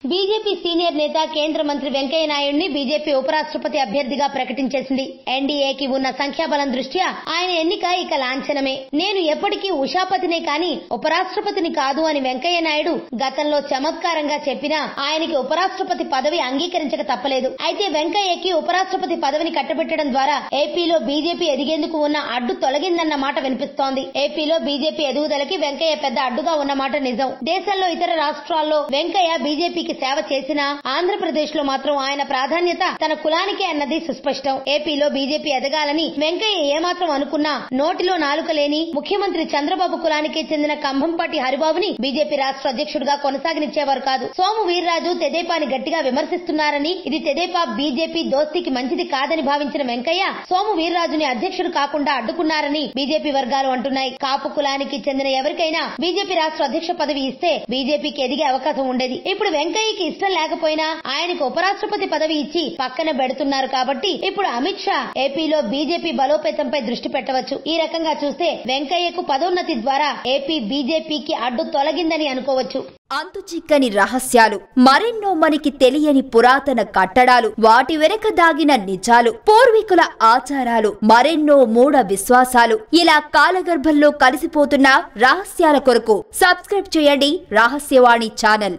BJP senior నేత కేంద్ర మంత్రి వెంకయ్య నాయుడిని బీజేపీ ఉపరాష్ట్రపతి అభ్యర్థిగా ప్రకటించేసింది. ఎన్డీఏకి ఉన్న సంఖ్యాబలం దృష్ట్యా ఆయన ఎన్నిక ఇక లాంఛనమే. నేను ఎప్పటికీ ఉషాపతినే కాని ఉపరాష్ట్రపతిని కాదు అని వెంకయ్య నాయుడు గతంలో చమత్కారంగా చెప్పినా ఆయనకి ఉపరాష్ట్రపతి పదవి అంగీకరించక తప్పలేదు. అయితే వెంకయ్యకి ఉపరాష్ట్రపతి పదవిని కట్టబెట్టడం ద్వారా ఏపీలో బీజేపీ ఎదిగేందుకు ఉన్న అడ్డు తొలగిందన్న మాట వినిపిస్తోంది. ఏపీలో బీజేపీ ఎదుగుదలకి వెంకయ్య పెద్ద అడ్డుగా ఉన్నమాట నిజం. దేశంలో ఇతర రాష్ట్రాల్లో వెంకయ్య బీజేపీకి సేవ చేసినా ఆంధ్రప్రదేశ్ లో మాత్రం ఆయన ప్రాధాన్యత తన కులానికే అన్నది సుస్పష్టం. ఏపీలో బీజేపీ ఎదగాలని వెంకయ్య ఏమాత్రం అనుకున్నా నోటిలో నాలుక లేని ముఖ్యమంత్రి చంద్రబాబు కులానికే చెందిన కంభంపాటి హరిబాబుని బీజేపీ రాష్ట్ర అధ్యక్షుడిగా కొనసాగనిచ్చేవారు కాదు. సోము వీర్రాజు తెదేపాని గట్టిగా విమర్శిస్తున్నారని, ఇది తెదేపా బీజేపీ దోస్తీకి మంచిది కాదని భావించిన వెంకయ్య సోము వీర్రాజుని అధ్యక్షుడు కాకుండా అడ్డుకున్నారని బీజేపీ వర్గాలు అంటున్నాయి. కాపు కులానికి చెందిన ఎవరికైనా బీజేపీ రాష్ట్ర అధ్యక్ష పదవి ఇస్తే బీజేపీకి ఎదిగే అవకాశం ఉండేది. ఇప్పుడు వెంకయ్యకి ఇష్టం లేకపోయినా ఆయనకు ఉపరాష్ట్రపతి పదవి ఇచ్చి పక్కన పెడుతున్నారు కాబట్టి ఇప్పుడు అమిత్ షా ఏపీలో బీజేపీ బలోపేతంపై దృష్టి పెట్టవచ్చు. ఈ రకంగా చూస్తే వెంకయ్యకు పదోన్నతి ద్వారా ఏపీ బీజేపీకి అడ్డు తొలగిందని అనుకోవచ్చు. అంతుచిక్కని రహస్యాలు, మరెన్నో మనకి తెలియని పురాతన కట్టడాలు, వాటి వెనక దాగిన నిజాలు, పూర్వీకుల ఆచారాలు, మరెన్నో మూఢ విశ్వాసాలు, ఇలా కాలగర్భంలో కలిసిపోతున్న రహస్యాల కొరకు సబ్స్క్రైబ్ చేయండి రహస్యవాణి ఛానల్.